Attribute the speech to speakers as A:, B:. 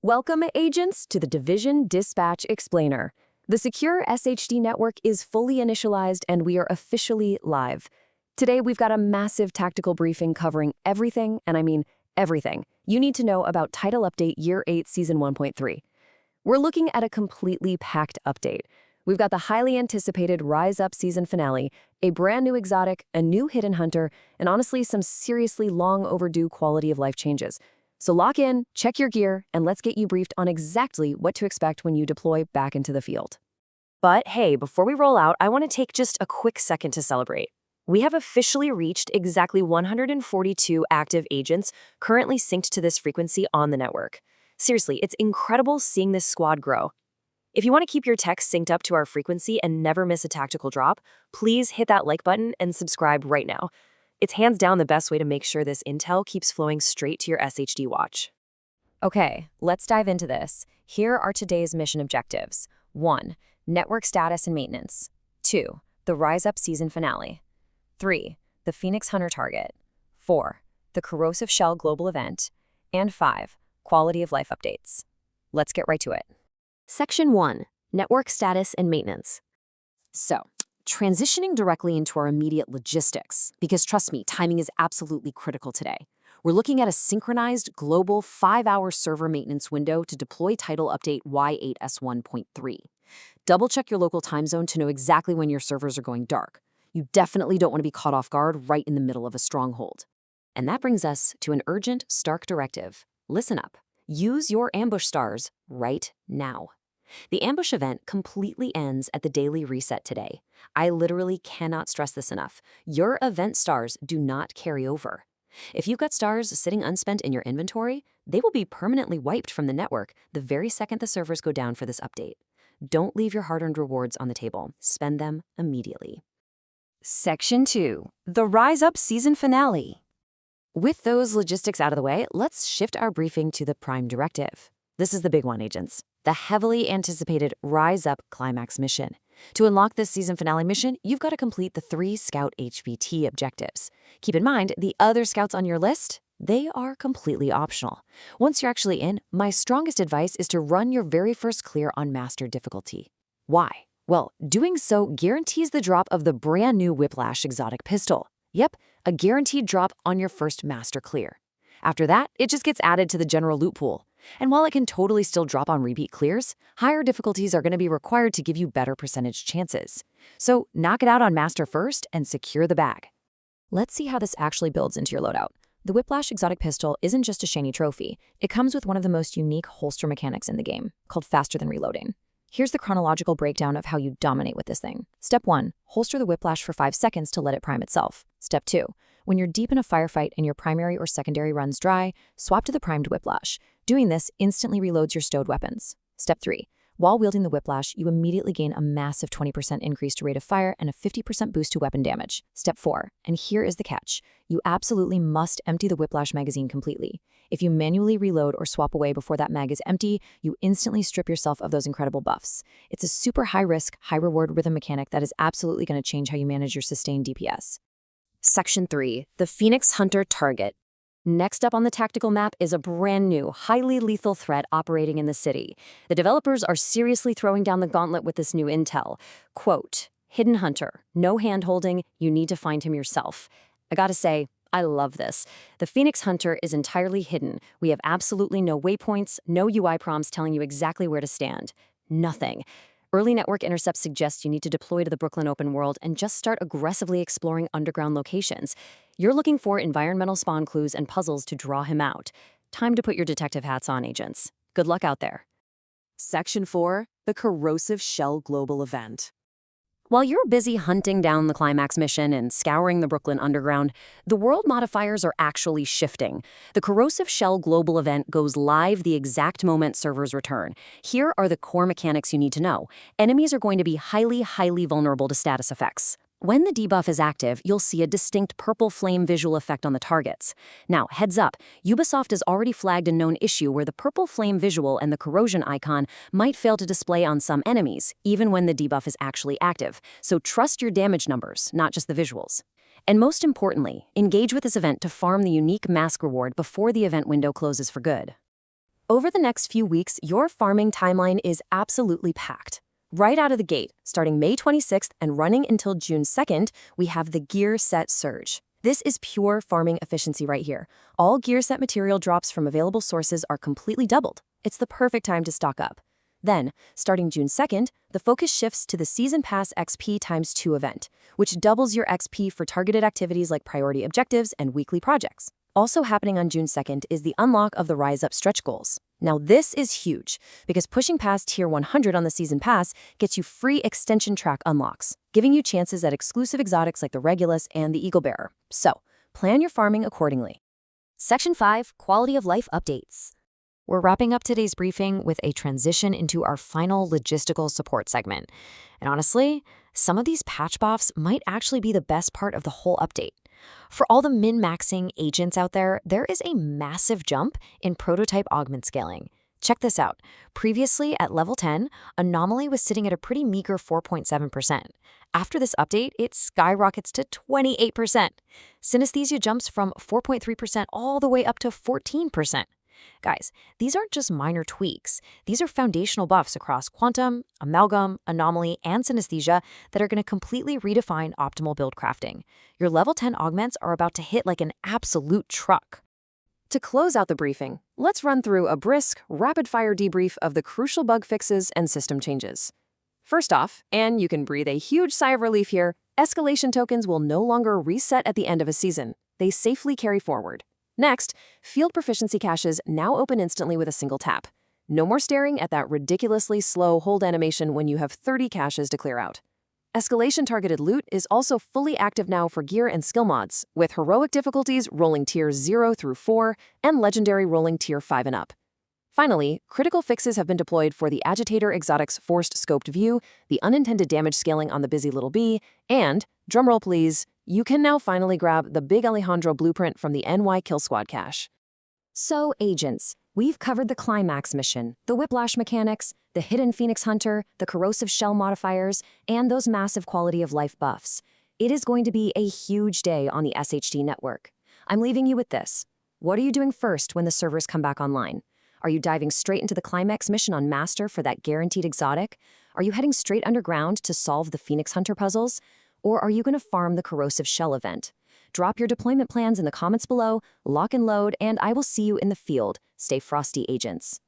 A: Welcome, agents, to the Division Dispatch Explainer. The secure SHD network is fully initialized and we are officially live. Today, we've got a massive tactical briefing covering everything, and I mean everything, you need to know about Title Update Year 8, Season 1.3. We're looking at a completely packed update. We've got the highly anticipated Rise Up season finale, a brand new exotic, a new hidden hunter, and honestly, some seriously long overdue quality of life changes. So lock in, check your gear, and let's get you briefed on exactly what to expect when you deploy back into the field. But hey, before we roll out, I want to take just a quick second to celebrate. We have officially reached exactly 142 active agents currently synced to this frequency on the network. Seriously, it's incredible seeing this squad grow. If you want to keep your tech synced up to our frequency and never miss a tactical drop, please hit that like button and subscribe right now. It's hands down the best way to make sure this intel keeps flowing straight to your SHD watch. Okay, let's dive into this. Here are today's mission objectives. 1. Network status and maintenance. 2. The Rise Up season finale. 3. The Phoenix Hunter target. 4. The Corrosive Shell Global Event. And 5. Quality of life updates. Let's get right to it. Section 1. Network status and maintenance. So, transitioning directly into our immediate logistics, because trust me, timing is absolutely critical today. We're looking at a synchronized global 5-hour server maintenance window to deploy Title Update Y8S1.3. Double-check your local time zone to know exactly when your servers are going dark. You definitely don't want to be caught off guard right in the middle of a stronghold. And that brings us to an urgent, stark directive. Listen up. Use your ambush stars right now. The ambush event completely ends at the daily reset today. I literally cannot stress this enough. Your event stars do not carry over. If you've got stars sitting unspent in your inventory, they will be permanently wiped from the network the very second the servers go down for this update. Don't leave your hard-earned rewards on the table. Spend them immediately. Section 2. The Rise Up season finale. With those logistics out of the way, let's shift our briefing to the prime directive. This is the big one, agents. The heavily anticipated Rise Up Climax Mission. To unlock this season finale mission, you've got to complete the 3 Scout HVT objectives. Keep in mind, the other scouts on your list, they are completely optional. Once you're actually in, my strongest advice is to run your very first clear on Master difficulty. Why? Well, doing so guarantees the drop of the brand new Whiplash Exotic pistol. Yep, a guaranteed drop on your first Master clear. After that, it just gets added to the general loot pool. And while it can totally still drop on repeat clears, higher difficulties are going to be required to give you better percentage chances. So knock it out on Master first and secure the bag. Let's see how this actually builds into your loadout. The Whiplash Exotic pistol isn't just a shiny trophy. It comes with one of the most unique holster mechanics in the game, called faster than reloading. Here's the chronological breakdown of how you dominate with this thing. Step 1, holster the Whiplash for 5 seconds to let it prime itself. Step 2, when you're deep in a firefight and your primary or secondary runs dry, swap to the primed Whiplash. Doing this instantly reloads your stowed weapons. Step 3, while wielding the Whiplash, you immediately gain a massive 20% increase to rate of fire and a 50% boost to weapon damage. Step 4, and here is the catch. You absolutely must empty the Whiplash magazine completely. If you manually reload or swap away before that mag is empty, you instantly strip yourself of those incredible buffs. It's a super high-risk, high-reward rhythm mechanic that is absolutely going to change how you manage your sustained DPS. Section 3, the Phoenix Hunter target. Next up on the tactical map is a brand new, highly lethal threat operating in the city. The developers are seriously throwing down the gauntlet with this new intel. Quote, Hidden Hunter, no hand-holding, you need to find him yourself. I gotta say, I love this. The Phoenix Hunter is entirely hidden. We have absolutely no waypoints, no UI prompts telling you exactly where to stand. Nothing. Early network intercepts suggest you need to deploy to the Brooklyn open world and just start aggressively exploring underground locations. You're looking for environmental spawn clues and puzzles to draw him out. Time to put your detective hats on, agents. Good luck out there.
B: Section 4, the Corrosive Shell Global Event.
A: While you're busy hunting down the Climax Mission and scouring the Brooklyn Underground, the world modifiers are actually shifting. The Corrosive Shell Global Event goes live the exact moment servers return. Here are the core mechanics you need to know. Enemies are going to be highly vulnerable to status effects. When the debuff is active, you'll see a distinct purple flame visual effect on the targets. Now, heads up, Ubisoft has already flagged a known issue where the purple flame visual and the corrosion icon might fail to display on some enemies, even when the debuff is actually active. So trust your damage numbers, not just the visuals. And most importantly, engage with this event to farm the unique mask reward before the event window closes for good. Over the next few weeks, your farming timeline is absolutely packed. Right out of the gate, starting May 26th and running until June 2nd, we have the Gear Set Surge. This is pure farming efficiency right here. All gear set material drops from available sources are completely doubled. It's the perfect time to stock up. Then, starting June 2nd, the focus shifts to the Season Pass XP ×2 event, which doubles your XP for targeted activities like priority objectives and weekly projects. Also happening on June 2nd is the unlock of the Rise Up stretch goals. Now this is huge, because pushing past Tier 100 on the Season Pass gets you free extension track unlocks, giving you chances at exclusive exotics like the Regulus and the Eagle Bearer. So, plan your farming accordingly.
C: Section 5, Quality of Life Updates. We're wrapping up today's briefing with a transition into our final logistical support segment. And honestly, some of these patch buffs might actually be the best part of the whole update. For all the min-maxing agents out there, there is a massive jump in prototype augment scaling. Check this out. Previously, at level 10, Anomaly was sitting at a pretty meager 4.7%. After this update, it skyrockets to 28%. Synesthesia jumps from 4.3% all the way up to 14%. Guys, these aren't just minor tweaks. These are foundational buffs across Quantum, Amalgam, Anomaly, and Synesthesia that are going to completely redefine optimal build crafting. Your level 10 augments are about to hit like an absolute truck.
A: To close out the briefing, let's run through a brisk, rapid-fire debrief of the crucial bug fixes and system changes. First off, and you can breathe a huge sigh of relief here, escalation tokens will no longer reset at the end of a season. They safely carry forward. Next, field proficiency caches now open instantly with a single tap. No more staring at that ridiculously slow hold animation when you have 30 caches to clear out. Escalation targeted loot is also fully active now for gear and skill mods, with heroic difficulties rolling tiers 0 through 4 and legendary rolling tier 5 and up. Finally, critical fixes have been deployed for the Agitator Exotic's forced scoped view, the unintended damage scaling on the busy little bee, and, drumroll please, you can now finally grab the Big Alejandro blueprint from the NY Kill Squad cache. So, agents, we've covered the Climax Mission, the Whiplash mechanics, the hidden Phoenix Hunter, the Corrosive Shell modifiers, and those massive quality of life buffs. It is going to be a huge day on the SHD network. I'm leaving you with this. What are you doing first when the servers come back online? Are you diving straight into the Climax Mission on Master for that guaranteed exotic? Are you heading straight underground to solve the Phoenix Hunter puzzles? Or are you going to farm the Corrosive Shell event? Drop your deployment plans in the comments below, lock and load, and I will see you in the field. Stay frosty, agents.